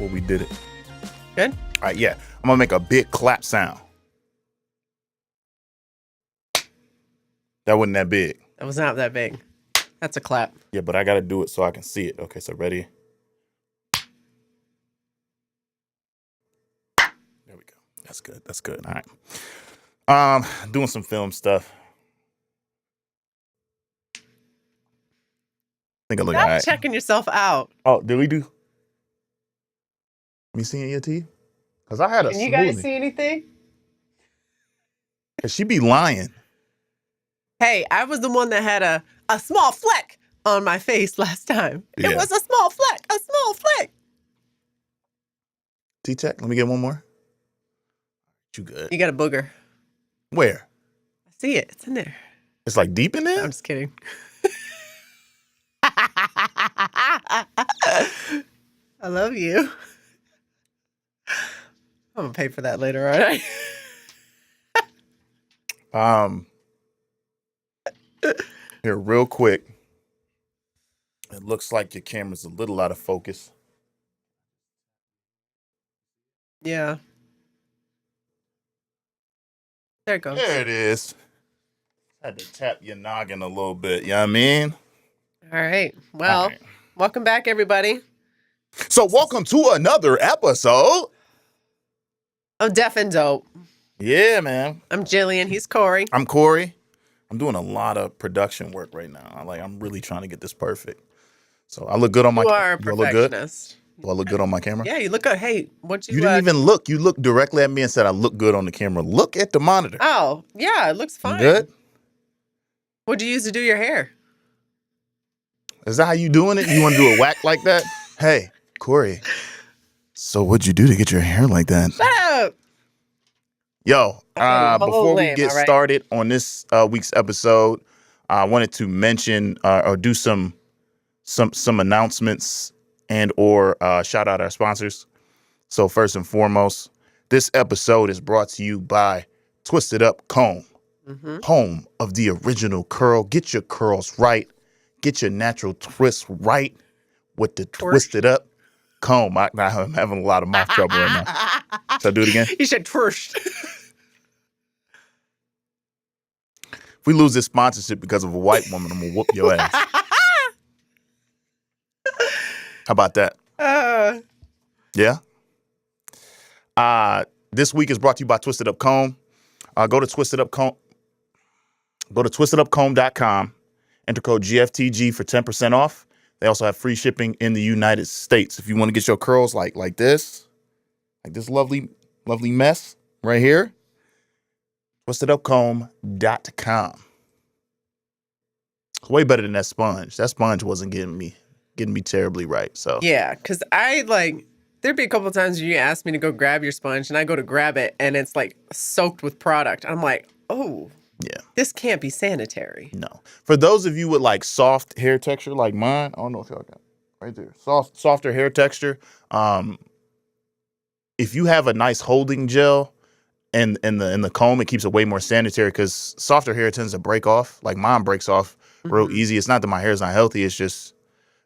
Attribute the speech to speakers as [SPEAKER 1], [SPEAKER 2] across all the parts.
[SPEAKER 1] before we did it.
[SPEAKER 2] Good.
[SPEAKER 1] All right, yeah. I'm gonna make a big clap sound. That wasn't that big.
[SPEAKER 2] That was not that big. That's a clap.
[SPEAKER 1] Yeah, but I gotta do it so I can see it. Okay, so ready? There we go. That's good. That's good. All right. Doing some film stuff. I think I look all
[SPEAKER 2] Stop
[SPEAKER 1] right.
[SPEAKER 2] checking yourself out.
[SPEAKER 1] Oh, did we do? Me seeing your teeth? Because I had a
[SPEAKER 2] Can you
[SPEAKER 1] smoothie.
[SPEAKER 2] guys see anything?
[SPEAKER 1] She be lying.
[SPEAKER 2] Hey, I was the one that had a small fleck on my face last time.
[SPEAKER 1] Yeah.
[SPEAKER 2] It was a small fleck. A small fleck.
[SPEAKER 1] T-check. Let me get one more. You good?
[SPEAKER 2] You got a booger.
[SPEAKER 1] Where?
[SPEAKER 2] I see it. It's in there.
[SPEAKER 1] It's like deep in there?
[SPEAKER 2] I'm just kidding. I love you. I'm gonna pay for that later, aren't I?
[SPEAKER 1] Here, real quick. It looks like your camera's a little out of focus.
[SPEAKER 2] Yeah. There it goes.
[SPEAKER 1] There it is. Had to tap your noggin a little bit. You know what I mean?
[SPEAKER 2] All right. Well,
[SPEAKER 1] All right.
[SPEAKER 2] Welcome back, everybody.
[SPEAKER 1] So welcome to another episode.
[SPEAKER 2] I'm Deaf and Dope.
[SPEAKER 1] Yeah, man.
[SPEAKER 2] I'm Jillian. He's Cory.
[SPEAKER 1] I'm Cory. I'm doing a lot of production work right now. I'm really trying to get this perfect. So I look good on my
[SPEAKER 2] You are a
[SPEAKER 1] Do I look good?
[SPEAKER 2] perfectionist.
[SPEAKER 1] Do I look good on my camera?
[SPEAKER 2] Yeah, you look good. Hey, what
[SPEAKER 1] You didn't even look. You looked directly at me and said I look good on the camera. Look at the monitor.
[SPEAKER 2] Oh, yeah, it looks fine.
[SPEAKER 1] Good?
[SPEAKER 2] What'd you use to do your hair?
[SPEAKER 1] Is that how you doing it? You want to do a whack like that? Hey, Cory. So what'd you do to get your hair like that?
[SPEAKER 2] Shut up.
[SPEAKER 1] Yo,
[SPEAKER 2] I'm a little
[SPEAKER 1] before we
[SPEAKER 2] lame,
[SPEAKER 1] get
[SPEAKER 2] all right?
[SPEAKER 1] started on this week's episode, I wanted to mention or do some announcements and or shout out our sponsors. So first and foremost, this episode is brought to you by Twisted Up Comb, home of the original curl. Get your curls right. Get your natural twist right with the Twisted Up Comb. I'm having a lot of mouth trouble right now. Should I do it again?
[SPEAKER 2] You said twirshed.
[SPEAKER 1] If we lose this sponsorship because of a white woman, I'm going to whoop your ass. How about that? Yeah? This week is brought to you by Twisted Up Comb. Go to twistedupcomb.com. Enter code GFTG for 10% off. They also have free shipping in the United States. If you want to get your curls like this lovely mess right here, twistedupcomb.com. It's way better than that sponge. That sponge wasn't getting me terribly right. So
[SPEAKER 2] Yeah, because there'd be a couple of times when you ask me to go grab your sponge and I go to grab it and it's like soaked with product. I'm like, oh,
[SPEAKER 1] yeah.
[SPEAKER 2] this can't be sanitary.
[SPEAKER 1] No. For those of you with like soft hair texture like mine, I don't know if y'all got right there. Softer hair texture. If you have a nice holding gel in the comb, it keeps it way more sanitary because softer hair tends to break off. Like mine breaks off real easy. It's not that my hair's not healthy, it's just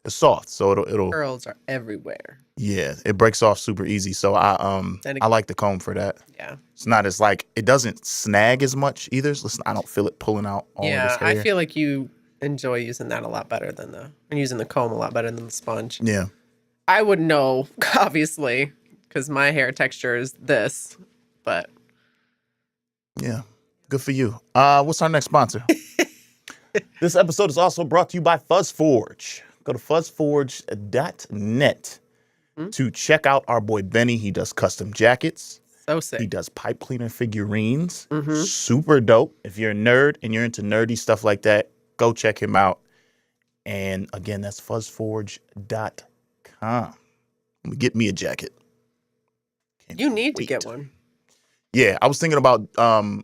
[SPEAKER 1] it's soft. So it'll
[SPEAKER 2] Curls are everywhere.
[SPEAKER 1] Yeah, it breaks off super easy. So I like the comb for that.
[SPEAKER 2] Yeah.
[SPEAKER 1] It's not as like it doesn't snag as much either. Listen, I don't feel it pulling out all of this hair.
[SPEAKER 2] I feel like you enjoy using that a lot better than using the comb a lot better than the sponge.
[SPEAKER 1] Yeah.
[SPEAKER 2] I would know, obviously, because my hair texture is this, but
[SPEAKER 1] yeah, good for you. What's our next sponsor? This episode is also brought to you by FuzzForge. Go to fuzzforge.net to check out our boy Benny. He does custom jackets.
[SPEAKER 2] so sick.
[SPEAKER 1] He does pipe cleaner figurines. Super dope. If you're a nerd and you're into nerdy stuff like that, go check him out. And again, that's fuzzforge.com. Get me a jacket.
[SPEAKER 2] You need to get one.
[SPEAKER 1] Yeah, I was thinking about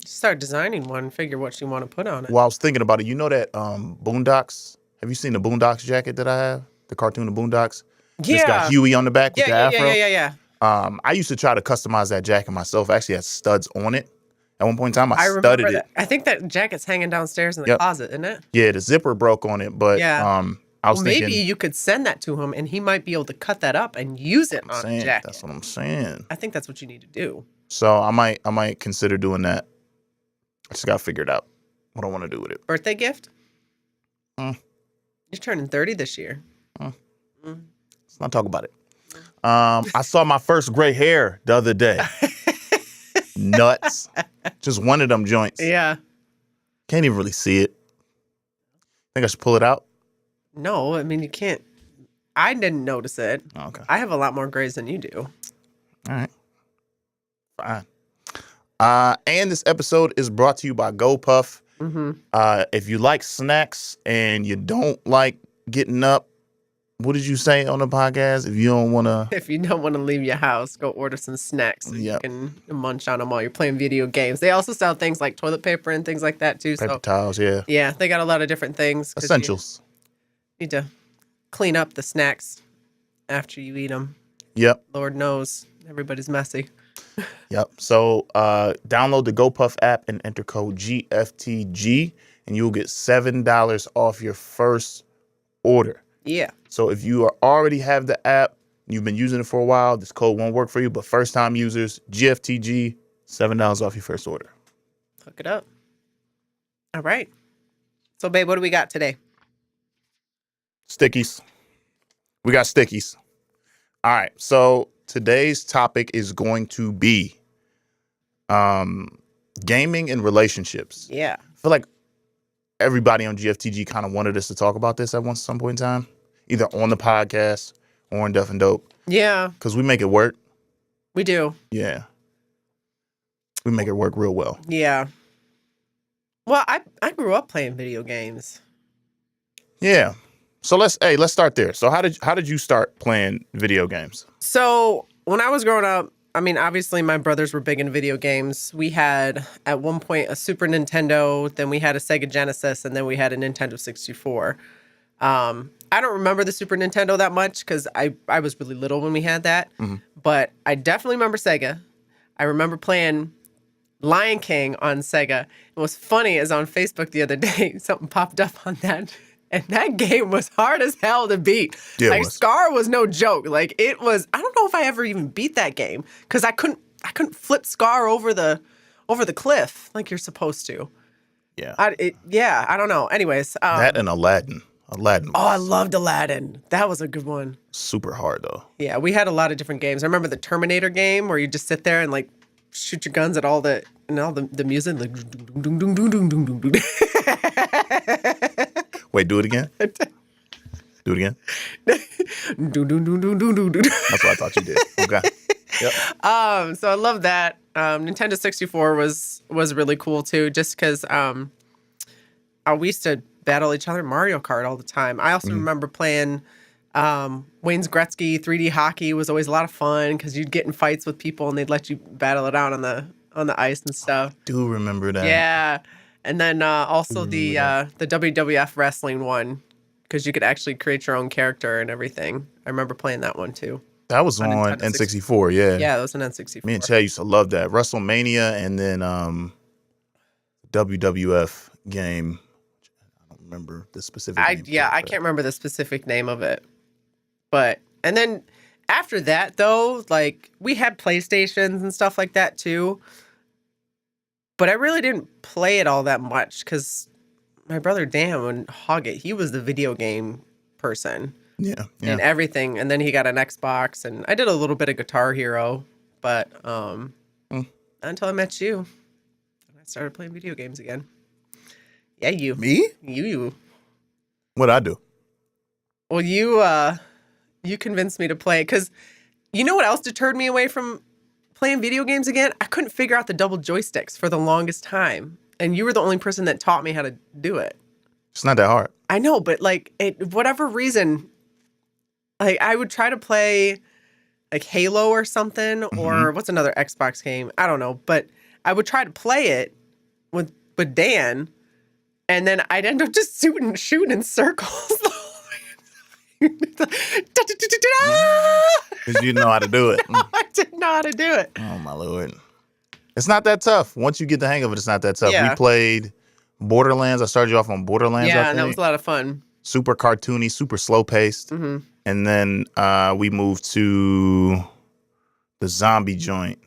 [SPEAKER 2] Start designing one, figure what you want to put on it.
[SPEAKER 1] well, I was thinking about it. You know that Boondocks? Have you seen the Boondocks jacket that I have? The cartoon of Boondocks?
[SPEAKER 2] Yeah.
[SPEAKER 1] It's got Huey on the back with the afro.
[SPEAKER 2] Yeah.
[SPEAKER 1] I used to try to customize that jacket myself. I actually had studs on it. At one point in time, I
[SPEAKER 2] remember
[SPEAKER 1] studded
[SPEAKER 2] that.
[SPEAKER 1] it.
[SPEAKER 2] I think that jacket's hanging downstairs in the
[SPEAKER 1] Yep.
[SPEAKER 2] closet, isn't it?
[SPEAKER 1] Yeah, the zipper broke on it, but
[SPEAKER 2] Yeah.
[SPEAKER 1] I was
[SPEAKER 2] maybe
[SPEAKER 1] thinking,
[SPEAKER 2] you could send that to him, and he might be able to cut that up and use it on a jacket.
[SPEAKER 1] that's what I'm saying.
[SPEAKER 2] I think that's what you need to do.
[SPEAKER 1] So I might consider doing that. I just got to figure it out what I want to do with it.
[SPEAKER 2] Birthday gift?
[SPEAKER 1] Mm.
[SPEAKER 2] You're turning 30 this year.
[SPEAKER 1] Let's not talk about it. I saw my first gray hair the other day. Nuts. Just one of them joints.
[SPEAKER 2] Yeah.
[SPEAKER 1] Can't even really see it. Think I should pull it out?
[SPEAKER 2] No, I mean, you can't. I didn't notice it.
[SPEAKER 1] Oh, okay.
[SPEAKER 2] I have a lot more grays than you do.
[SPEAKER 1] All right. Fine. And this episode is brought to you by GoPuff. If you like snacks and you don't like getting up, what did you say on the podcast? If you don't want
[SPEAKER 2] to leave your house, go order some snacks so you can munch on them while you're playing video games. They also sell things like toilet paper and things like that too.
[SPEAKER 1] Paper towels, yeah.
[SPEAKER 2] Yeah, they got a lot of different things.
[SPEAKER 1] Essentials.
[SPEAKER 2] You need to clean up the snacks after you eat them.
[SPEAKER 1] Yep.
[SPEAKER 2] Lord knows, everybody's messy.
[SPEAKER 1] Yep. So download the GoPuff app and enter code GFTG, and you'll get $7 off your first order.
[SPEAKER 2] Yeah.
[SPEAKER 1] So if you already have the app, you've been using it for a while, this code won't work for you. But first-time users, GFTG, $7 off your first order.
[SPEAKER 2] Hook it up. All right. So, babe, what do we got today?
[SPEAKER 1] Stickies. We got stickies. All right. So today's topic is going to be gaming and relationships.
[SPEAKER 2] Yeah.
[SPEAKER 1] I feel like everybody on GFTG kind of wanted us to talk about this at some point in time, either on the podcast or on Duff and Dope.
[SPEAKER 2] Yeah.
[SPEAKER 1] Because we make it work.
[SPEAKER 2] We do.
[SPEAKER 1] Yeah. We make it work real well.
[SPEAKER 2] Yeah. Well, I grew up playing video games.
[SPEAKER 1] Yeah. So let's start there. So how did you start playing video games?
[SPEAKER 2] So when I was growing up, I mean, obviously my brothers were big into video games. We had at one point a Super Nintendo, then we had a Sega Genesis, and then we had a Nintendo 64. I don't remember the Super Nintendo that much because I was really little when we had that. But I definitely remember Sega. I remember playing Lion King on Sega. And what's funny is on Facebook the other day, something popped up on that. And that game was hard as hell to beat.
[SPEAKER 1] Yeah,
[SPEAKER 2] like Scar was no joke. Like it was. I don't know if I ever even beat that game because I couldn't flip Scar over the cliff like you're supposed to.
[SPEAKER 1] Yeah.
[SPEAKER 2] I don't know. Anyways,
[SPEAKER 1] that and Aladdin. Aladdin.
[SPEAKER 2] I loved Aladdin. That was a good one.
[SPEAKER 1] Super hard though.
[SPEAKER 2] Yeah, we had a lot of different games. I remember the Terminator game where you just sit there and like shoot your guns at all the music like.
[SPEAKER 1] Wait, do it again? Do it again? That's what I thought you did. Okay. Yep.
[SPEAKER 2] So I love that. Nintendo 64 was really cool too, just because we used to battle each other in Mario Kart all the time. I also remember playing Wayne's Gretzky 3D hockey was always a lot of fun because you'd get in fights with people and they'd let you battle it out on the ice and stuff.
[SPEAKER 1] I do remember that.
[SPEAKER 2] Yeah. And then also the WWF wrestling one, because you could actually create your own character and everything. I remember playing that one too.
[SPEAKER 1] That was on N64, yeah.
[SPEAKER 2] Yeah, that was an N64.
[SPEAKER 1] Me and Chad used to love that. WrestleMania and then WWF game. I don't remember the specific name.
[SPEAKER 2] I can't remember the specific name of it. And then after that though, like we had PlayStations and stuff like that too. But I really didn't play it all that much because my brother Dan would hog it. He was the video game person.
[SPEAKER 1] Yeah.
[SPEAKER 2] And everything. And then he got an Xbox. And I did a little bit of Guitar Hero. But until I met you, I started playing video games again. Yeah, you.
[SPEAKER 1] Me?
[SPEAKER 2] You.
[SPEAKER 1] What'd I do?
[SPEAKER 2] Well, you convinced me to play. Because you know what else deterred me away from playing video games again? I couldn't figure out the double joysticks for the longest time. And you were the only person that taught me how to do it.
[SPEAKER 1] It's not that hard.
[SPEAKER 2] I know, but like, whatever reason, like I would try to play like Halo or something, or what's another Xbox game? I don't know, but I would try to play it with Dan, and then I'd end up just shooting in circles.
[SPEAKER 1] Because you know how to do it.
[SPEAKER 2] No, I didn't know how to do it.
[SPEAKER 1] Oh, my Lord. It's not that tough. Once you get the hang of it, it's not that tough.
[SPEAKER 2] Yeah.
[SPEAKER 1] We played Borderlands. I started you off on Borderlands, I think.
[SPEAKER 2] And that was a lot of fun.
[SPEAKER 1] super cartoony, super slow paced.
[SPEAKER 2] Mm-hmm.
[SPEAKER 1] And then we moved to the zombie joint.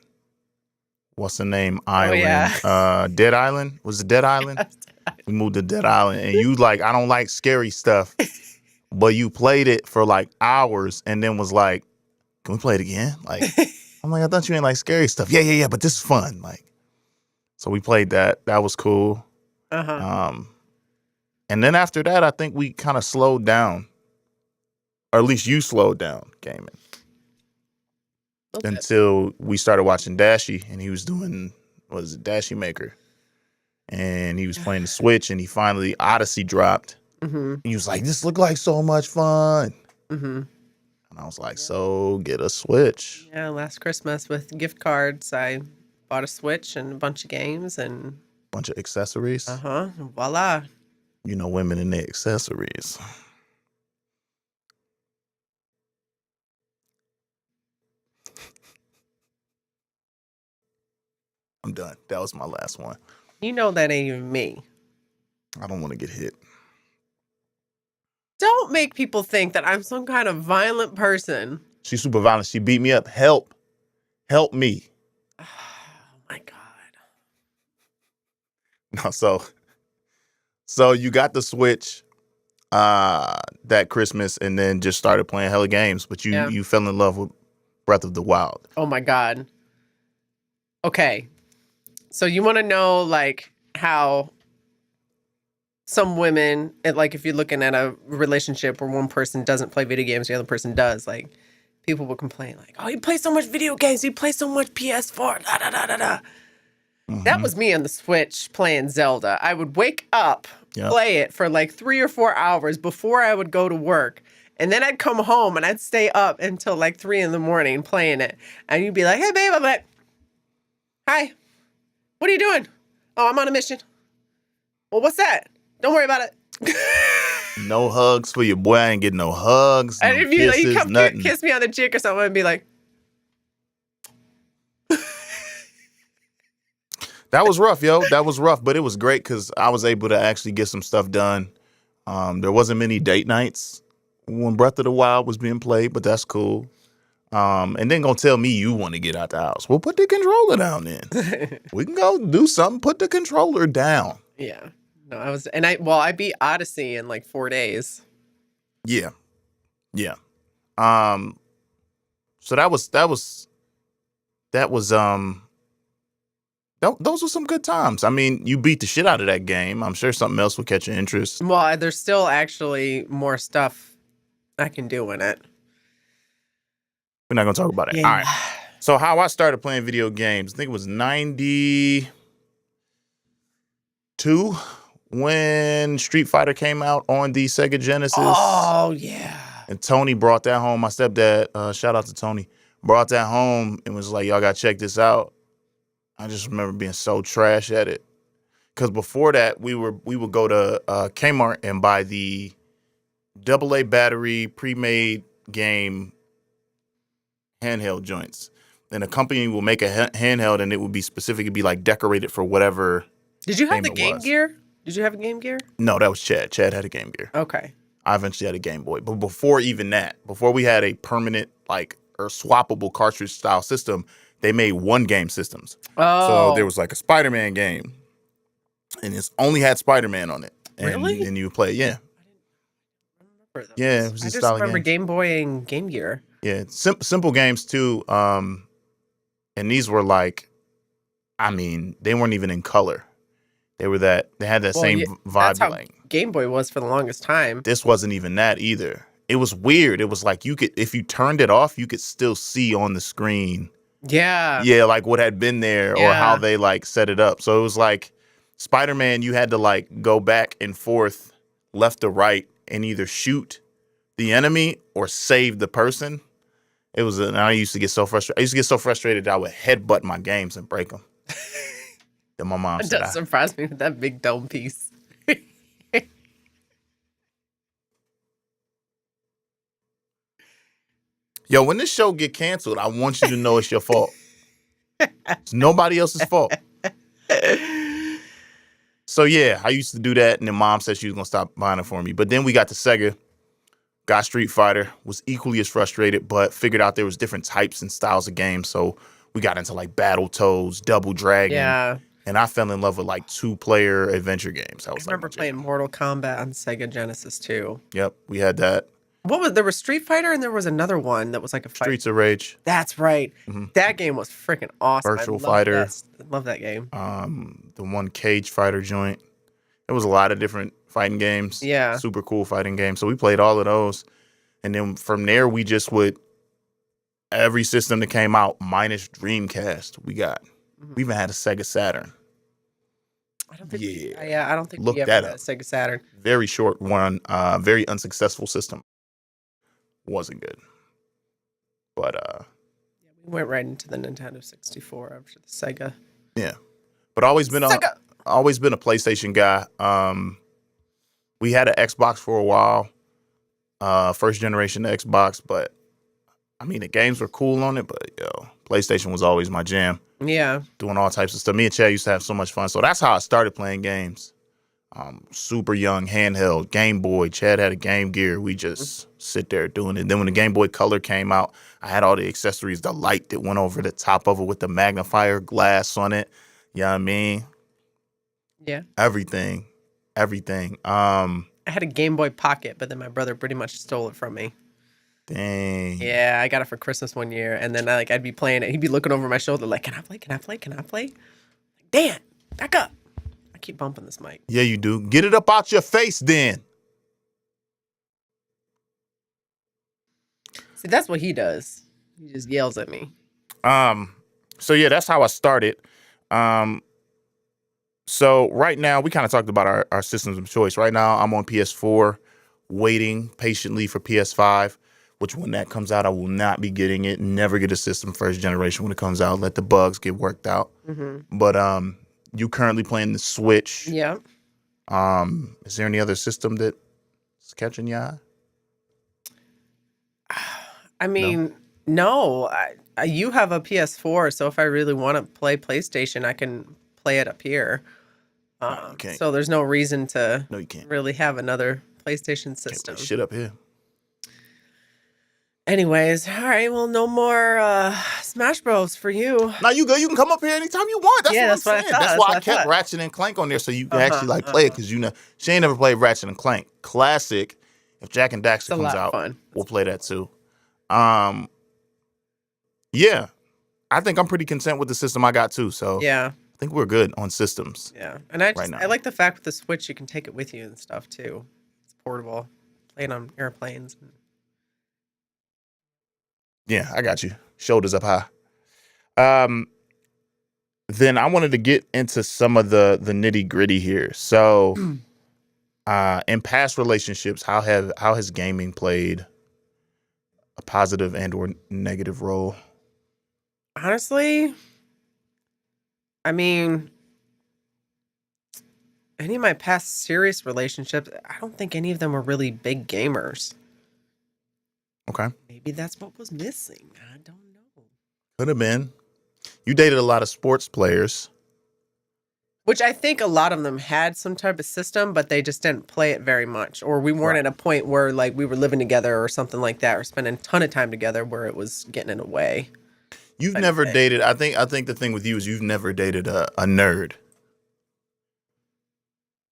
[SPEAKER 1] What's the name? Island.
[SPEAKER 2] Yeah.
[SPEAKER 1] Dead Island? Was it Dead Island? We moved to Dead Island. And you like, I don't like scary stuff. But you played it for like hours and then was like, can we play it again? Like, I'm like, I thought you ain't like scary stuff. Yeah, but this is fun. Like, so we played that. That was cool.
[SPEAKER 2] Uh-huh.
[SPEAKER 1] And then after that, I think we kind of slowed down. Or at least you slowed down gaming. Until we started watching Dashie and he was doing, what is it, Dashie Maker. And he was playing the Switch and he finally, Odyssey dropped.
[SPEAKER 2] Mm-hmm.
[SPEAKER 1] He was like, this looked like so much fun.
[SPEAKER 2] Mm-hmm.
[SPEAKER 1] And I was like, so get a Switch.
[SPEAKER 2] Yeah, last Christmas with gift cards, I bought a Switch and a bunch of games and...
[SPEAKER 1] Bunch of accessories.
[SPEAKER 2] Uh-huh. Voila.
[SPEAKER 1] You know, women and their accessories. I'm done. That was my last one.
[SPEAKER 2] You know that ain't even me.
[SPEAKER 1] I don't want to get hit.
[SPEAKER 2] Don't make people think that I'm some kind of violent person.
[SPEAKER 1] She's super violent. She beat me up. Help. Help me.
[SPEAKER 2] Oh, my God.
[SPEAKER 1] No, so you got the Switch that Christmas and then just started playing hella games, but you fell in love with Breath of the Wild.
[SPEAKER 2] Oh, my God. Okay. So you want to know, like, how some women, like, if you're looking at a relationship where one person doesn't play video games, the other person does, like, people will complain, like, oh, you play so much video games, you play so much PS4, da da da da da. Mm-hmm. That was me on the Switch playing Zelda. I would wake up, play it for like 3 or 4 hours before I would go to work. And then I'd come home and I'd stay up until like 3 a.m. playing it. And you'd be like, hey, babe. I'm like, hi. What are you doing? Oh, I'm on a mission. Well, what's that? Don't worry about it.
[SPEAKER 1] No hugs for your boy. I ain't getting no hugs. No
[SPEAKER 2] and if you,
[SPEAKER 1] kisses,
[SPEAKER 2] like, come
[SPEAKER 1] nothing.
[SPEAKER 2] kiss me on the cheek or something and be like,
[SPEAKER 1] that was rough, yo. That was rough, but it was great because I was able to actually get some stuff done. There wasn't many date nights when Breath of the Wild was being played, but that's cool. And then gonna tell me you want to get out the house. Well, put the controller down then. We can go do something. Put the controller down.
[SPEAKER 2] Yeah. No, I beat Odyssey in like 4 days.
[SPEAKER 1] Yeah. So those were some good times. I mean, you beat the shit out of that game. I'm sure something else will catch your interest.
[SPEAKER 2] Well, there's still actually more stuff I can do in it.
[SPEAKER 1] We're not going to talk about it. Yeah. All right. So how I started playing video games, I think it was 92 when Street Fighter came out on the Sega Genesis.
[SPEAKER 2] Oh, yeah.
[SPEAKER 1] And Tony brought that home. My stepdad, shout out to Tony, brought that home and was like, y'all got to check this out. I just remember being so trash at it. Because before that, we would go to Kmart and buy the AA battery pre-made game handheld joints. And a company will make a handheld and it would be specific. It'd be like decorated for whatever.
[SPEAKER 2] Did you have the Game Gear? Did you have a Game Gear?
[SPEAKER 1] No, that was Chad. Chad had a Game Gear.
[SPEAKER 2] Okay.
[SPEAKER 1] I eventually had a Game Boy. But before even that, before we had a permanent like or swappable cartridge style system, they made one game systems.
[SPEAKER 2] Oh.
[SPEAKER 1] So there was like a Spider-Man game. And it's only had Spider-Man on it. And,
[SPEAKER 2] really?
[SPEAKER 1] And you would play it, yeah.
[SPEAKER 2] I remember those.
[SPEAKER 1] Yeah, it was
[SPEAKER 2] I just remember Game Boy and Game Gear.
[SPEAKER 1] Yeah, simple games too. And these were like, I mean, they weren't even in color. They had that same vibe.
[SPEAKER 2] That's how Game Boy was for the longest time.
[SPEAKER 1] This wasn't even that either. It was weird. It was like if you turned it off, you could still see on the screen.
[SPEAKER 2] Yeah.
[SPEAKER 1] Yeah, like what had been there or how they like set it up. So it was like Spider-Man, you had to like go back and forth, left to right, and either shoot the enemy or save the person. It was, and I used to get so frustrated. I used to get so frustrated that I would headbutt my games and break them. Then my mom said,
[SPEAKER 2] "That surprised me with that big dome piece."
[SPEAKER 1] Yo, when this show get canceled, I want you to know it's your fault. It's nobody else's fault. So yeah, I used to do that, and then Mom said she was gonna stop buying it for me. But then we got to Sega, got Street Fighter, was equally as frustrated, but figured out there was different types and styles of games. So we got into like Battletoads, Double Dragon,
[SPEAKER 2] Yeah.
[SPEAKER 1] and I fell in love with like 2-player adventure games. That
[SPEAKER 2] I
[SPEAKER 1] was like
[SPEAKER 2] remember
[SPEAKER 1] my jam.
[SPEAKER 2] playing Mortal Kombat on Sega Genesis too.
[SPEAKER 1] Yep, we had that.
[SPEAKER 2] There was Street Fighter and there was another one that was like a fight.
[SPEAKER 1] Streets of Rage,
[SPEAKER 2] That's right. That game was freaking awesome.
[SPEAKER 1] Virtual
[SPEAKER 2] I loved
[SPEAKER 1] Fighter.
[SPEAKER 2] love that game.
[SPEAKER 1] The one Cage Fighter joint. There was a lot of different fighting games.
[SPEAKER 2] Yeah.
[SPEAKER 1] Super cool fighting games. So we played all of those. And then from there, we just would, every system that came out, minus Dreamcast, we got. We even had a Sega Saturn.
[SPEAKER 2] I don't think
[SPEAKER 1] Yeah.
[SPEAKER 2] I don't think
[SPEAKER 1] Look
[SPEAKER 2] we ever
[SPEAKER 1] that
[SPEAKER 2] had a
[SPEAKER 1] up.
[SPEAKER 2] Sega Saturn.
[SPEAKER 1] Very short one. Very unsuccessful system. Wasn't good. But
[SPEAKER 2] We went right into the Nintendo 64 after the Sega.
[SPEAKER 1] yeah. But always been a PlayStation guy. We had an Xbox for a while. First generation Xbox, but I mean the games were cool on it, but PlayStation was always my jam.
[SPEAKER 2] Yeah.
[SPEAKER 1] Doing all types of stuff. Me and Chad used to have so much fun. So that's how I started playing games. Super young, handheld, Game Boy. Chad had a Game Gear. We just sit there doing it. Then when the Game Boy Color came out, I had all the accessories, the light that went over the top of it with the magnifier glass on it. You know what I mean?
[SPEAKER 2] Yeah.
[SPEAKER 1] Everything.
[SPEAKER 2] I had a Game Boy Pocket, but then my brother pretty much stole it from me.
[SPEAKER 1] Dang.
[SPEAKER 2] Yeah, I got it for Christmas one year, and then I'd be playing it. He'd be looking over my shoulder like, "Can I play? Can I play? Can I play?" Like, Dan, back up! I keep bumping this mic.
[SPEAKER 1] Yeah, you do. Get it up out your face, then.
[SPEAKER 2] See, that's what he does. He just yells at me.
[SPEAKER 1] So yeah, that's how I started. So right now we kind of talked about our systems of choice. Right now I'm on PS4, waiting patiently for PS5, which when that comes out, I will not be getting it. Never get a system first generation when it comes out. Let the bugs get worked out. But you currently playing the Switch.
[SPEAKER 2] Yeah.
[SPEAKER 1] Is there any other system that's catching your eye?
[SPEAKER 2] I mean, no. You have a PS4, so if I really want to play PlayStation, I can play it up here.
[SPEAKER 1] You can't.
[SPEAKER 2] So there's no reason to
[SPEAKER 1] No, you can't.
[SPEAKER 2] really have another PlayStation
[SPEAKER 1] Can't
[SPEAKER 2] system.
[SPEAKER 1] play shit up here.
[SPEAKER 2] Anyways, all right. Well, no more Smash Bros. For you.
[SPEAKER 1] Now you go. You can come up here anytime you want. That's
[SPEAKER 2] Yeah,
[SPEAKER 1] what
[SPEAKER 2] that's
[SPEAKER 1] I'm
[SPEAKER 2] what I
[SPEAKER 1] saying.
[SPEAKER 2] thought,
[SPEAKER 1] That's
[SPEAKER 2] that's
[SPEAKER 1] why
[SPEAKER 2] what
[SPEAKER 1] I
[SPEAKER 2] I
[SPEAKER 1] kept
[SPEAKER 2] thought.
[SPEAKER 1] Ratchet and Clank on there so you can actually like play it, because she ain't never played Ratchet and Clank. Classic. If Jack and Daxter
[SPEAKER 2] It's a
[SPEAKER 1] comes
[SPEAKER 2] lot of
[SPEAKER 1] out,
[SPEAKER 2] fun.
[SPEAKER 1] we'll play that too. Yeah, I think I'm pretty content with the system I got too. So
[SPEAKER 2] Yeah.
[SPEAKER 1] I think we're good on systems.
[SPEAKER 2] Yeah. And I
[SPEAKER 1] now.
[SPEAKER 2] I like the fact with the Switch you can take it with you and stuff too. It's portable. Play it on airplanes.
[SPEAKER 1] Yeah, I got you. Shoulders up high. Then I wanted to get into some of the nitty gritty here. So, in past relationships, how has gaming played a positive and or negative role?
[SPEAKER 2] Honestly, I mean, any of my past serious relationships, I don't think any of them were really big gamers.
[SPEAKER 1] Okay,
[SPEAKER 2] Maybe that's what was missing. I don't know.
[SPEAKER 1] could have been. You dated a lot of sports players.
[SPEAKER 2] Which I think a lot of them had some type of system, but they just didn't play it very much. Or we weren't at a point where like we were living together or something like that, or spending a ton of time together where it was getting in the way.
[SPEAKER 1] You've never dated. I think the thing with you is you've never dated a nerd.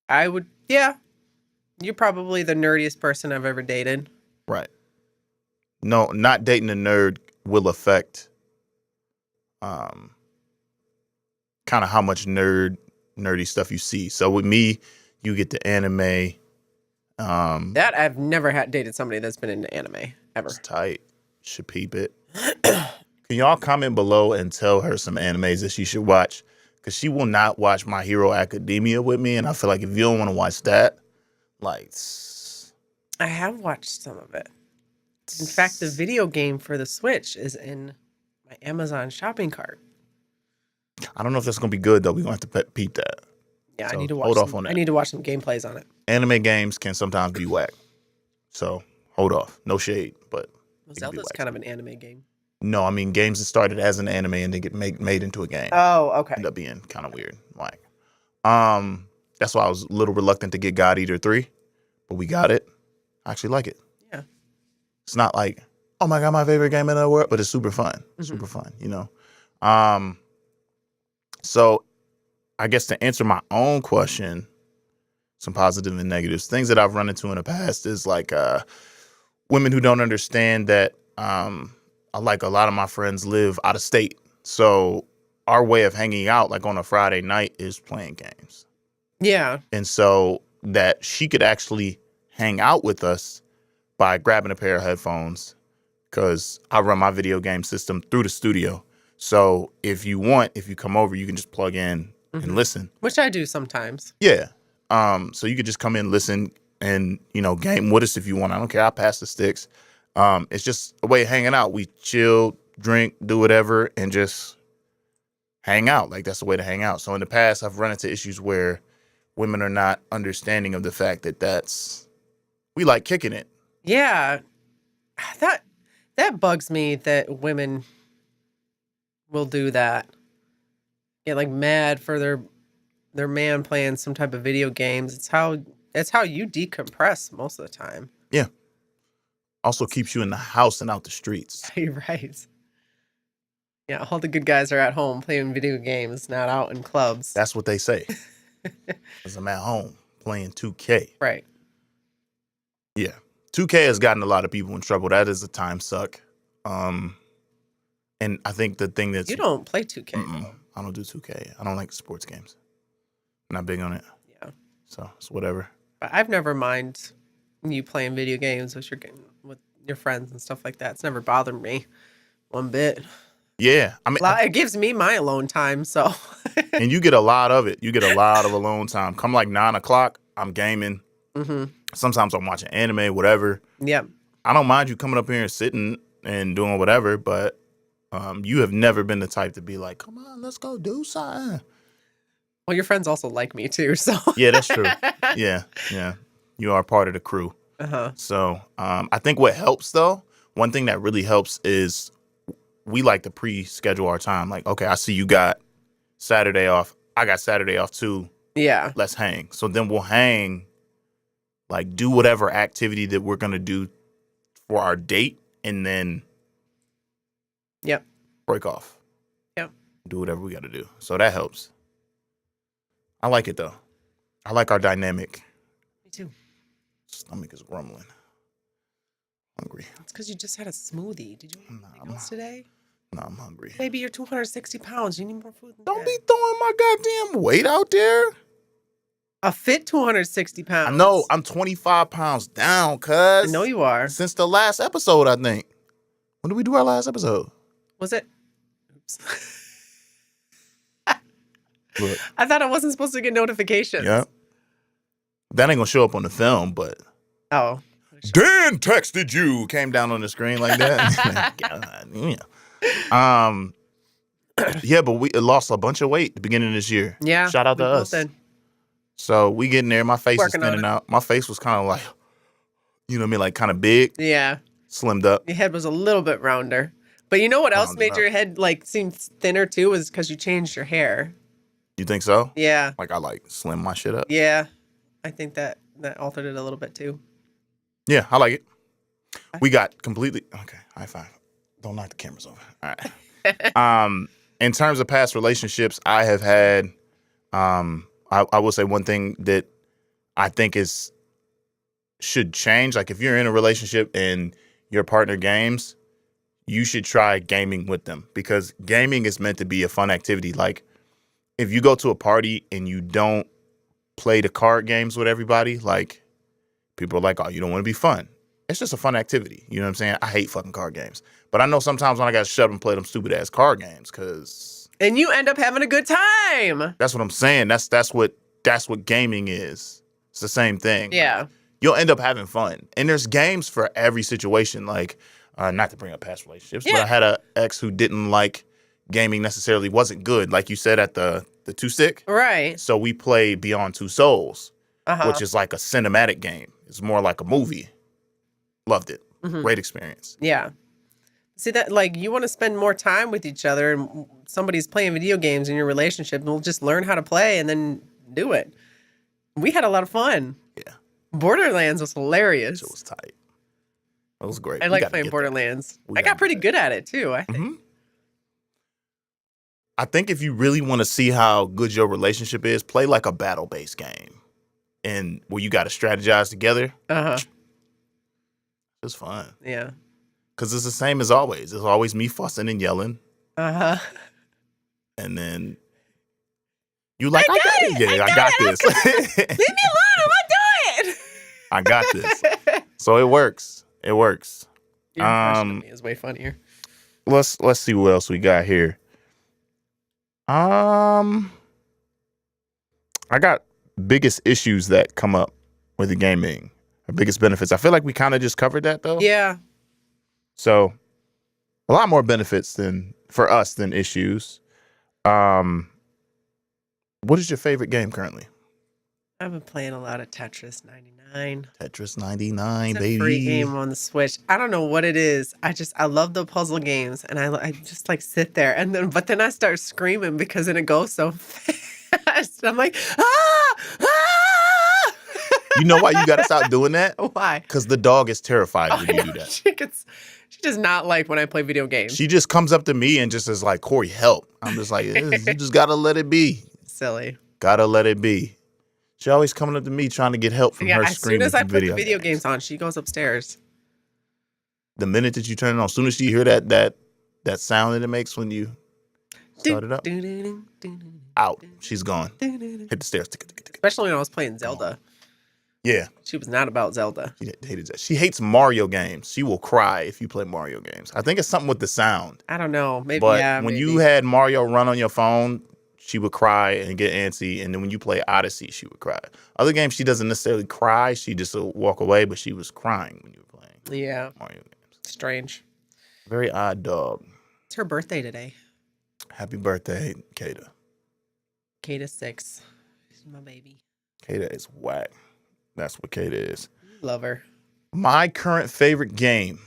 [SPEAKER 2] I would, yeah. You're probably the nerdiest person I've ever dated.
[SPEAKER 1] Right. No, not dating a nerd will affect kind of how much nerdy stuff you see. So with me, you get the anime.
[SPEAKER 2] That I've never dated somebody that's been into anime ever.
[SPEAKER 1] It's tight. Should peep it. Can y'all comment below and tell her some animes that she should watch? Because she will not watch My Hero Academia with me, and I feel like if you don't want to watch that, like,
[SPEAKER 2] I have watched some of it. In fact, the video game for the Switch is in my Amazon shopping cart.
[SPEAKER 1] I don't know if that's gonna be good though. We're gonna have to peep that.
[SPEAKER 2] Yeah,
[SPEAKER 1] So
[SPEAKER 2] I need to watch.
[SPEAKER 1] hold off on that.
[SPEAKER 2] I need to watch some gameplays on it.
[SPEAKER 1] Anime games can sometimes be whack, so hold off. No shade, but
[SPEAKER 2] Well, Zelda's kind of an anime game.
[SPEAKER 1] no, I mean games that started as an anime and then get made into a game.
[SPEAKER 2] Oh, okay.
[SPEAKER 1] End up being kind of weird. Like, That's why I was a little reluctant to get God Eater 3, but we got it. I actually like it.
[SPEAKER 2] Yeah.
[SPEAKER 1] It's not like, oh my God, my favorite game in the world, but it's super fun. Super fun, you know? So I guess to answer my own question, some positive and negatives, things that I've run into in the past is like women who don't understand that like a lot of my friends live out of state. So our way of hanging out, like on a Friday night, is playing games.
[SPEAKER 2] Yeah.
[SPEAKER 1] And so that she could actually hang out with us by grabbing a pair of headphones, because I run my video game system through the studio. So if you come over, you can just plug in and listen.
[SPEAKER 2] Which I do sometimes.
[SPEAKER 1] Yeah. So you could just come in, listen, and, you know, game with us if you want. I don't care. I'll pass the sticks. It's just a way of hanging out. We chill, drink, do whatever, and just hang out. Like, that's the way to hang out. So in the past, I've run into issues where women are not understanding of the fact that we like kicking it.
[SPEAKER 2] Yeah. That bugs me that women will do that. Get like mad for their man playing some type of video games. It's how you decompress most of the time.
[SPEAKER 1] Yeah. Also keeps you in the house and out the streets.
[SPEAKER 2] You're right. Yeah, all the good guys are at home playing video games, not out in clubs.
[SPEAKER 1] That's what they say. Because I'm at home playing 2K.
[SPEAKER 2] Right.
[SPEAKER 1] Yeah. 2K has gotten a lot of people in trouble. That is a time suck. And I think the thing that's...
[SPEAKER 2] You don't play 2K.
[SPEAKER 1] I don't do 2K. I don't like sports games. Not big on it.
[SPEAKER 2] Yeah.
[SPEAKER 1] So it's whatever.
[SPEAKER 2] But I've never mind you playing video games with your friends and stuff like that. It's never bothered me one bit.
[SPEAKER 1] Yeah. I mean,
[SPEAKER 2] it gives me my alone time, so.
[SPEAKER 1] And you get a lot of it. You get a lot of alone time. Come like 9 o'clock, I'm gaming. Sometimes I'm watching anime, whatever.
[SPEAKER 2] Yep.
[SPEAKER 1] I don't mind you coming up here and sitting and doing whatever, but you have never been the type to be like, come on, let's go do something.
[SPEAKER 2] Well, your friends also like me too, so.
[SPEAKER 1] Yeah, that's true. Yeah. You are part of the crew. So I think what helps, though, one thing that really helps is we like to pre-schedule our time. Like, okay, I see you got Saturday off. I got Saturday off too.
[SPEAKER 2] Yeah.
[SPEAKER 1] Let's hang. So then we'll hang, like do whatever activity that we're going to do for our date, and then break off.
[SPEAKER 2] Yep.
[SPEAKER 1] Do whatever we got to do. So that helps. I like it, though. I like our dynamic.
[SPEAKER 2] Me too.
[SPEAKER 1] Stomach is grumbling. Hungry.
[SPEAKER 2] It's because you just had a smoothie. Did you eat anything else today?
[SPEAKER 1] No, I'm hungry.
[SPEAKER 2] Baby, you're 260 pounds. You need more food than
[SPEAKER 1] Don't
[SPEAKER 2] that.
[SPEAKER 1] be throwing my goddamn weight out there.
[SPEAKER 2] A fit 260 pounds.
[SPEAKER 1] I know. I'm 25 pounds down, cuz.
[SPEAKER 2] I know you are.
[SPEAKER 1] Since the last episode, I think. When did we do our last episode?
[SPEAKER 2] Was it? Oops.
[SPEAKER 1] Look.
[SPEAKER 2] I thought I wasn't supposed to get notifications.
[SPEAKER 1] Yeah. That ain't gonna show up on the film, but.
[SPEAKER 2] Oh.
[SPEAKER 1] Dan texted you. Came down on the screen like that. Yeah, but we lost a bunch of weight at the beginning of this year.
[SPEAKER 2] Yeah.
[SPEAKER 1] Shout out to us. So we getting there. My face is thinning out. My face was kind of like, you know what I mean? Like kind of big.
[SPEAKER 2] Yeah.
[SPEAKER 1] Slimmed up.
[SPEAKER 2] Your head was a little bit rounder. But you know what else made your head like seem thinner too? Was because you changed your hair.
[SPEAKER 1] You think so?
[SPEAKER 2] Yeah.
[SPEAKER 1] Like I like slim my shit up.
[SPEAKER 2] Yeah. I think that altered it a little bit too.
[SPEAKER 1] Yeah, I like it. We got completely okay. High five. Don't knock the cameras over. All right. In terms of past relationships, I have had. I will say one thing that I think should change. Like if you're in a relationship and your partner games, you should try gaming with them, because gaming is meant to be a fun activity. Like if you go to a party and you don't play the card games with everybody, like. People are like, oh, you don't want to be fun. It's just a fun activity. You know what I'm saying? I hate fucking card games. But I know sometimes when I got to shut up and play them stupid-ass card games, because...
[SPEAKER 2] And you end up having a good time.
[SPEAKER 1] That's what I'm saying. That's what gaming is. It's the same thing.
[SPEAKER 2] Yeah.
[SPEAKER 1] You'll end up having fun. And there's games for every situation. Like, not to bring up past relationships, but I had an ex who didn't like gaming necessarily, wasn't good. Like you said at the two-stick.
[SPEAKER 2] Right.
[SPEAKER 1] So we played Beyond Two Souls, which is like a cinematic game. It's more like a movie. Loved it. Great experience.
[SPEAKER 2] Yeah. See that, like, you want to spend more time with each other, and somebody's playing video games in your relationship, and we'll just learn how to play and then do it. We had a lot of fun.
[SPEAKER 1] Yeah.
[SPEAKER 2] Borderlands was hilarious.
[SPEAKER 1] It was tight. It was great.
[SPEAKER 2] I like playing Borderlands. I got pretty good at it too, I think.
[SPEAKER 1] Mm-hmm. I think if you really want to see how good your relationship is, play like a battle-based game. And where you got to strategize together.
[SPEAKER 2] Uh-huh.
[SPEAKER 1] It's fun.
[SPEAKER 2] Yeah.
[SPEAKER 1] Because it's the same as always. It's always me fussing and yelling.
[SPEAKER 2] Uh-huh.
[SPEAKER 1] And then you like, I got this.
[SPEAKER 2] Leave me alone. I'm not doing it.
[SPEAKER 1] I got this. So it works. It works.
[SPEAKER 2] Your impression of me is way funnier.
[SPEAKER 1] Let's see what else we got here. I got biggest issues that come up with the gaming. Or biggest benefits. I feel like we kind of just covered that though.
[SPEAKER 2] Yeah.
[SPEAKER 1] So a lot more benefits for us than issues. What is your favorite game currently?
[SPEAKER 2] I've been playing a lot of Tetris 99.
[SPEAKER 1] Tetris 99,
[SPEAKER 2] it's a
[SPEAKER 1] baby.
[SPEAKER 2] free game on the Switch. I don't know what it is. I love the puzzle games, and I just like sit there, but then I start screaming because then it goes so fast. I'm like, ah, ah!
[SPEAKER 1] You know why you got to stop doing that?
[SPEAKER 2] Why?
[SPEAKER 1] Because the dog is terrified when you do that.
[SPEAKER 2] She does not like when I play video games.
[SPEAKER 1] She just comes up to me and just is like, Cory, help. I'm just like, you just got to let it be.
[SPEAKER 2] Silly.
[SPEAKER 1] Got to let it be. She always coming up to me trying to get help from her screaming.
[SPEAKER 2] As soon as I put the video games on, she goes upstairs.
[SPEAKER 1] The minute that you turn it on, as soon as she hear that sound that it makes when you start it up, out. She's gone. Hit the stairs.
[SPEAKER 2] Especially when I was playing Zelda.
[SPEAKER 1] Yeah.
[SPEAKER 2] She was not about Zelda.
[SPEAKER 1] She hated that. She hates Mario games. She will cry if you play Mario games. I think it's something with the sound.
[SPEAKER 2] I don't know. Maybe,
[SPEAKER 1] but when you had Mario run on your phone, she would cry and get antsy. And then when you play Odyssey, she would cry. Other games, she doesn't necessarily cry. She just will walk away, but she was crying when you were playing Mario games.
[SPEAKER 2] Strange.
[SPEAKER 1] Very odd dog.
[SPEAKER 2] It's her birthday today.
[SPEAKER 1] Happy birthday, Kata.
[SPEAKER 2] Kata's 6. She's my baby.
[SPEAKER 1] Kata is whack. That's what Kata is.
[SPEAKER 2] Love her.
[SPEAKER 1] My current favorite game.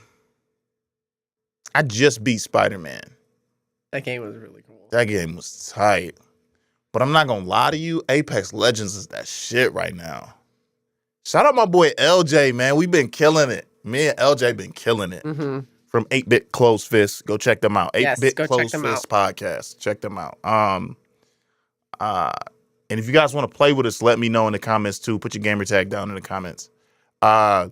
[SPEAKER 1] I just beat Spider-Man.
[SPEAKER 2] That game was really cool.
[SPEAKER 1] That game was tight. But I'm not going to lie to you. Apex Legends is that shit right now. Shout out my boy LJ, man. We've been killing it. Me and LJ been killing it.
[SPEAKER 2] Mm-hmm.
[SPEAKER 1] From 8-Bit Closed Fist. Go check them out. 8-Bit
[SPEAKER 2] Closed
[SPEAKER 1] Fist podcast. Check them out. And if you guys want to play with us, let me know in the comments too. Put your gamer tag down in the comments. Yeah,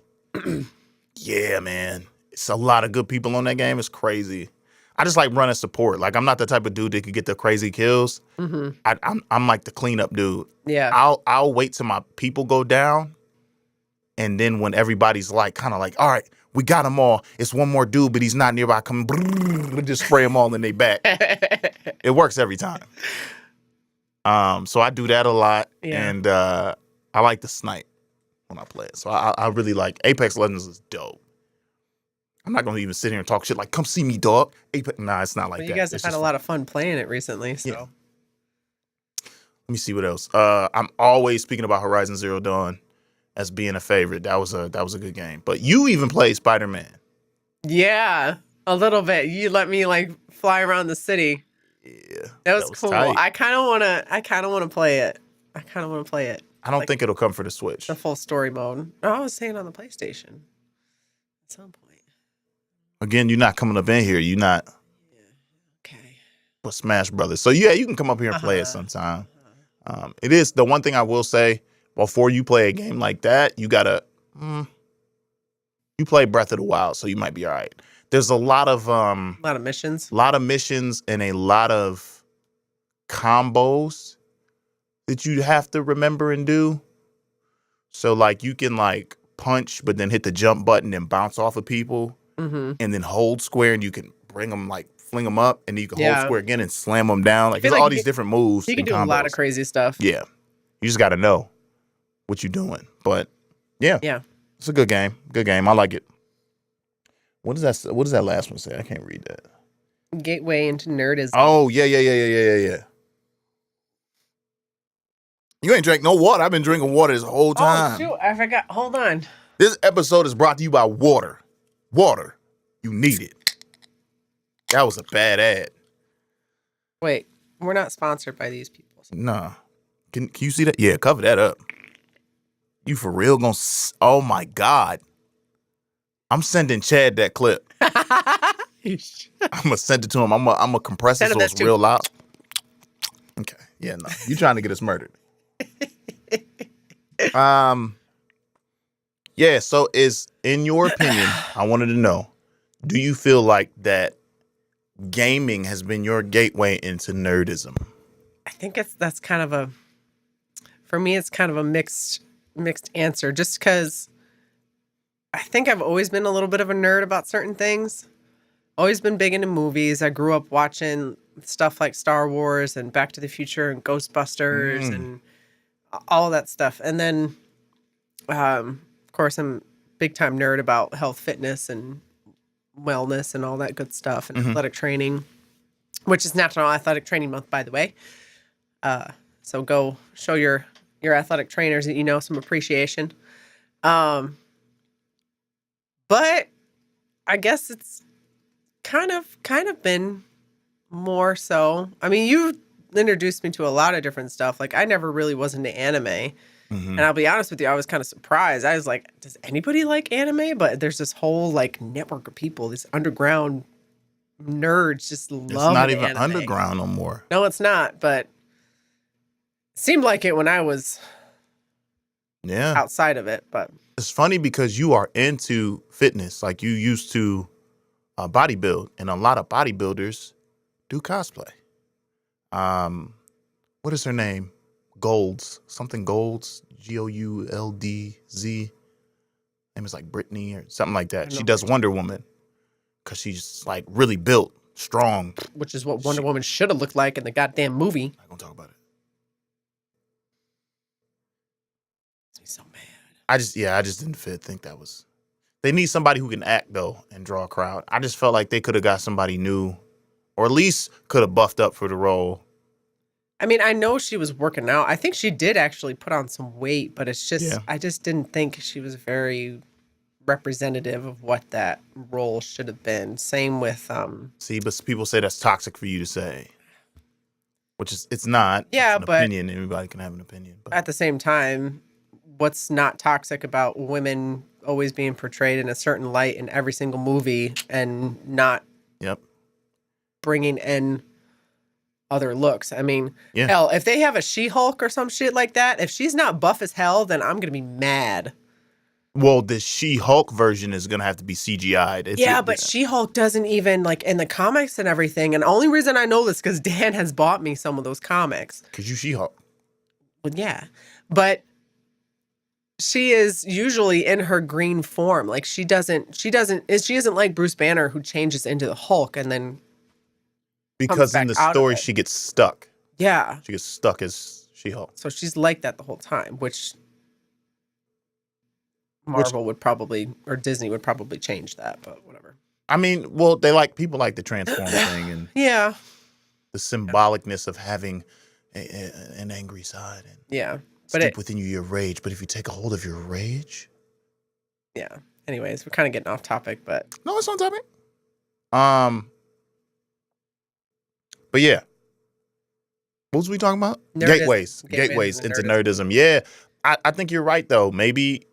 [SPEAKER 1] man. It's a lot of good people on that game. It's crazy. I just like running support. Like, I'm not the type of dude that could get the crazy kills. Mm-hmm. I'm like the cleanup dude.
[SPEAKER 2] Yeah.
[SPEAKER 1] I'll wait till my people go down. And then when everybody's like, kind of like, all right, we got them all. It's one more dude, but he's not nearby. Come just spray them all in their back. It works every time. So I do that a lot. Yeah. And I like to snipe when I play it. So I really like Apex Legends is dope. I'm not going to even sit here and talk shit like, come see me, dog. Apex. Nah, it's not like that.
[SPEAKER 2] You guys have had a lot of fun playing it recently, so. Yeah.
[SPEAKER 1] Let me see what else. I'm always speaking about Horizon Zero Dawn as being a favorite. That was a good game. But you even played Spider-Man.
[SPEAKER 2] Yeah, a little bit. You let me like fly around the city.
[SPEAKER 1] Yeah.
[SPEAKER 2] That was cool. Tight. I kind of want to play it. I
[SPEAKER 1] don't think it'll come for the Switch.
[SPEAKER 2] The full story mode. No, I was saying on the PlayStation at some point.
[SPEAKER 1] Again, you're not coming up in here. You're not.
[SPEAKER 2] Yeah. Okay.
[SPEAKER 1] But Smash Brothers. So yeah, you can come up here and play it sometime. It is the one thing I will say. Before you play a game like that, you gotta. You play Breath of the Wild, so you might be all right. There's a lot of
[SPEAKER 2] missions.
[SPEAKER 1] A lot of missions and a lot of combos that you have to remember and do. So like you can like punch, but then hit the jump button and bounce off of people, and then hold square, and you can bring them like fling them up, and then you can hold square again and slam them down. Like there's all these different moves.
[SPEAKER 2] You can do a lot of crazy stuff.
[SPEAKER 1] Yeah, you just got to know what you're doing. But yeah, it's a good game. Good game. I like it. What does that last one say? I can't read that.
[SPEAKER 2] Gateway into Nerdism.
[SPEAKER 1] Oh, yeah. You ain't drank no water. I've been drinking water this whole time.
[SPEAKER 2] Oh, shoot. I forgot. Hold on.
[SPEAKER 1] This episode is brought to you by water. Water. You need it. That was a bad ad.
[SPEAKER 2] Wait. We're not sponsored by these people.
[SPEAKER 1] Nah. Can you see that? Yeah, cover that up. You for real gonna? Oh my God! I'm sending Chad that clip. I'm gonna send it to him. I'm gonna compress it so it's real loud. Okay. Yeah. No. You trying to get us murdered? Yeah. So, in your opinion, I wanted to know: do you feel like that gaming has been your gateway into nerdism?
[SPEAKER 2] I think that's kind of for me, it's kind of a mixed answer, just because I think I've always been a little bit of a nerd about certain things. Always been big into movies. I grew up watching stuff like Star Wars and Back to the Future and Ghostbusters and all of that stuff. And then, of course, I'm a big time nerd about health, fitness, and wellness and all that good stuff and athletic training, which is National Athletic Training Month, by the way. So go show your athletic trainers that you know some appreciation. But I guess it's kind of been more so. I mean, you introduced me to a lot of different stuff. Like, I never really was into anime. And I'll be honest with you, I was kind of surprised. I was like, does anybody like anime? But there's this whole like network of people, this underground nerds just love anime. It's not even
[SPEAKER 1] underground no more.
[SPEAKER 2] No, it's not. But it seemed like it when I was outside of it. But
[SPEAKER 1] it's funny because you are into fitness. Like, you used to bodybuild, and a lot of bodybuilders do cosplay. What is her name? Golds, something Golds, Gouldz. Name is like Brittany or something like that. She does Wonder Woman because she's like really built, strong.
[SPEAKER 2] Which is what Wonder Woman should have looked like in the goddamn movie.
[SPEAKER 1] I'm not gonna talk about it.
[SPEAKER 2] Makes me so mad.
[SPEAKER 1] I just didn't think that was. They need somebody who can act though and draw a crowd. I just felt like they could have got somebody new, or at least could have buffed up for the role.
[SPEAKER 2] I mean, I know she was working out. I think she did actually put on some weight, but it's just, I just didn't think she was very representative of what that role should have been. Same with,
[SPEAKER 1] See, but people say that's toxic for you to say, which is, it's not.
[SPEAKER 2] Yeah,
[SPEAKER 1] it's an opinion. Everybody can have an opinion. But
[SPEAKER 2] at the same time, what's not toxic about women always being portrayed in a certain light in every single movie and not bringing in other looks? I mean, hell, if they have a She-Hulk or some shit like that, if she's not buff as hell, then I'm gonna be mad.
[SPEAKER 1] Well, the She-Hulk version is gonna have to be CGI'd.
[SPEAKER 2] But She-Hulk doesn't even, like, in the comics and everything. And the only reason I know this because Dan has bought me some of those comics.
[SPEAKER 1] Because you She-Hulk.
[SPEAKER 2] Well, yeah, but she is usually in her green form. Like, she isn't like Bruce Banner, who changes into the Hulk and then.
[SPEAKER 1] Because in the story, she gets stuck.
[SPEAKER 2] Yeah.
[SPEAKER 1] She gets stuck as She-Hulk.
[SPEAKER 2] So she's like that the whole time, which Marvel would probably, or Disney would probably change that, but whatever.
[SPEAKER 1] I mean, well, people like the transform thing and the symbolicness of having an angry side. And deep within you, your rage. But if you take a hold of your rage.
[SPEAKER 2] Yeah. Anyways, we're kind of getting off topic, but.
[SPEAKER 1] No, it's on topic. But yeah, what was we talking about?
[SPEAKER 2] Nerdism.
[SPEAKER 1] Gateways into nerdism. Yeah, I think you're right though. Maybe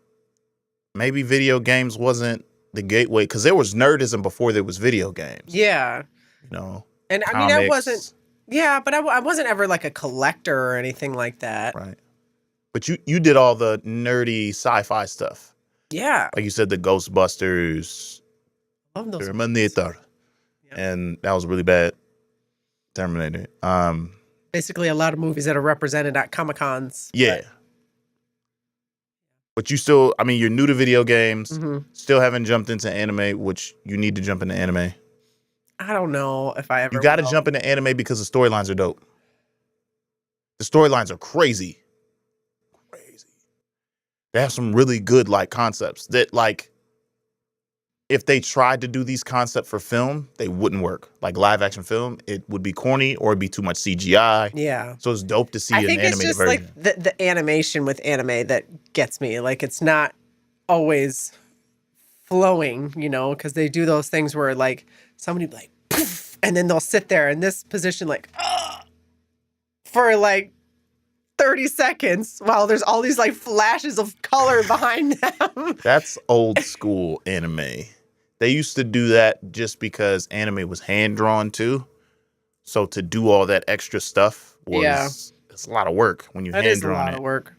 [SPEAKER 1] video games wasn't the gateway because there was nerdism before there was video games.
[SPEAKER 2] Yeah, and
[SPEAKER 1] comics.
[SPEAKER 2] I mean, I wasn't. Yeah, but I wasn't ever like a collector or anything like that.
[SPEAKER 1] Right. But you did all the nerdy sci-fi stuff.
[SPEAKER 2] Yeah,
[SPEAKER 1] like you said, the Ghostbusters,
[SPEAKER 2] love those
[SPEAKER 1] Terminator, and that was really bad. Terminator.
[SPEAKER 2] Basically, a lot of movies that are represented at Comic-Cons.
[SPEAKER 1] Yeah. But you still, I mean, you're new to video games, still haven't jumped into anime, which you need to jump into anime.
[SPEAKER 2] I don't know if I ever
[SPEAKER 1] You got to jump into anime because the storylines are dope. The storylines are crazy. They have some really good, like, concepts that, like, if they tried to do these concepts for film, they wouldn't work. Like live action film, it would be corny or it'd be too much CGI.
[SPEAKER 2] Yeah.
[SPEAKER 1] So it's dope to see an animated version.
[SPEAKER 2] I think it's just like the animation with anime that gets me. Like, it's not always flowing, because they do those things where like somebody be like, poof, and then they'll sit there in this position like, for like 30 seconds while there's all these like flashes of color behind them.
[SPEAKER 1] That's old school anime. They used to do that just because anime was hand drawn too. So to do all that extra stuff was it's a lot of work when you're hand drawn.
[SPEAKER 2] That is a lot of work.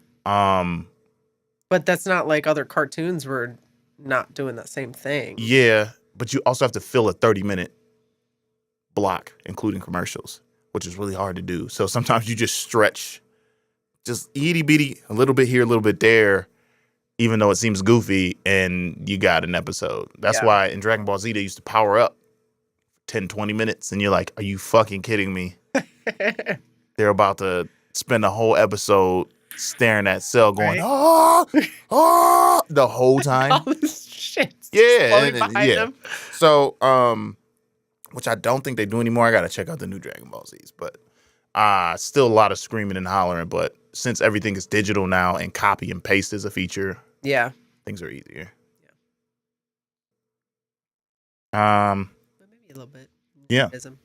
[SPEAKER 2] But that's not like other cartoons were not doing that same thing.
[SPEAKER 1] Yeah, but you also have to fill a 30-minute block, including commercials, which is really hard to do. So sometimes you just stretch, just itty bitty, a little bit here, a little bit there, even though it seems goofy, and you got an episode. That's why in Dragon Ball Z, they used to power up 10, 20 minutes, and you're like, are you fucking kidding me? They're about to spend a whole episode staring at Cell going, the whole time.
[SPEAKER 2] All this shit.
[SPEAKER 1] Yeah.
[SPEAKER 2] Behind them.
[SPEAKER 1] So, which I don't think they do anymore. I got to check out the new Dragon Ball Zs, but still a lot of screaming and hollering. But since everything is digital now and copy and paste is a feature, things are easier.
[SPEAKER 2] But maybe a little bit.
[SPEAKER 1] Yeah.
[SPEAKER 2] Nerdism.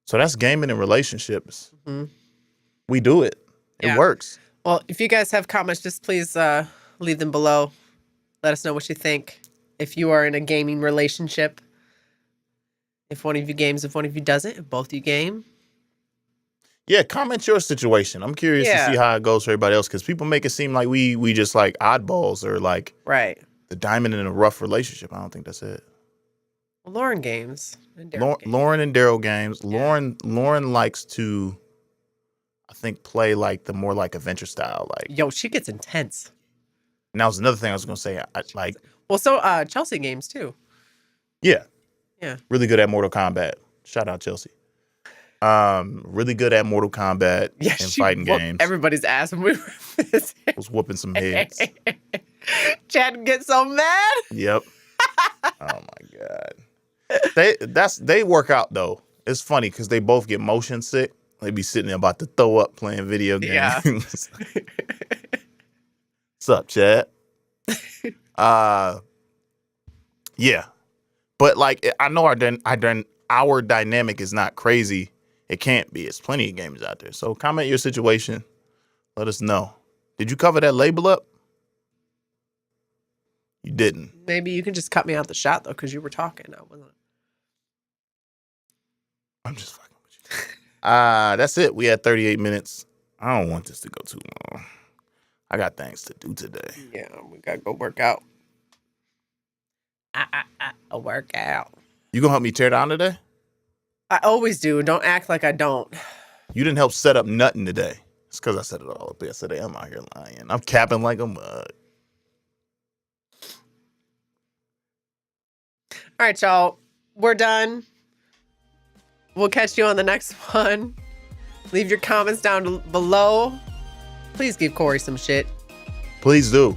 [SPEAKER 1] So that's gaming and relationships. Mm-hmm. We do it. It works.
[SPEAKER 2] Well, if you guys have comments, just please leave them below. Let us know what you think. If you are in a gaming relationship, if one of you games, if one of you doesn't, if both you game.
[SPEAKER 1] Yeah, comment your situation. I'm curious to see how it goes for everybody else, because people make it seem like we just like oddballs or like the diamond in a rough relationship. I don't think that's it.
[SPEAKER 2] Well, Lauren games. And
[SPEAKER 1] Lauren and Daryl games. Yeah. Lauren likes to, I think, play like the more like adventure style. Like,
[SPEAKER 2] yo, she gets intense.
[SPEAKER 1] And that was another thing I was gonna say.
[SPEAKER 2] Well, so Chelsea games too.
[SPEAKER 1] Yeah. Really good at Mortal Kombat. Shout out Chelsea. Really good at Mortal Kombat and fighting games.
[SPEAKER 2] Everybody's ass when we were visiting.
[SPEAKER 1] Was whooping some heads.
[SPEAKER 2] Chad gets so mad.
[SPEAKER 1] Yep. Oh my god. They work out though. It's funny because they both get motion sick. They be sitting there about to throw up playing video games.
[SPEAKER 2] Yeah.
[SPEAKER 1] What's up, Chad? Yeah. But like I know our dynamic is not crazy. It can't be. It's plenty of games out there. So comment your situation. Let us know. Did you cover that label up? You didn't.
[SPEAKER 2] Maybe you can just cut me out the shot though, because you were talking. I wasn't.
[SPEAKER 1] I'm just fucking with you. That's it. We had 38 minutes. I don't want this to go too long. I got things to do today.
[SPEAKER 2] Yeah, we gotta go work out. A workout.
[SPEAKER 1] You gonna help me tear down today?
[SPEAKER 2] I always do. Don't act like I don't.
[SPEAKER 1] You didn't help set up nothing today. It's because I set it all up yesterday. I'm out here lying. I'm capping like a mug.
[SPEAKER 2] All right, y'all. We're done. We'll catch you on the next one. Leave your comments down below. Please give Cory some shit.
[SPEAKER 1] Please do.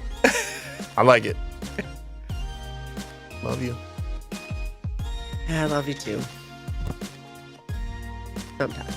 [SPEAKER 1] I like it. Love you.
[SPEAKER 2] Yeah, I love you too. Sometimes.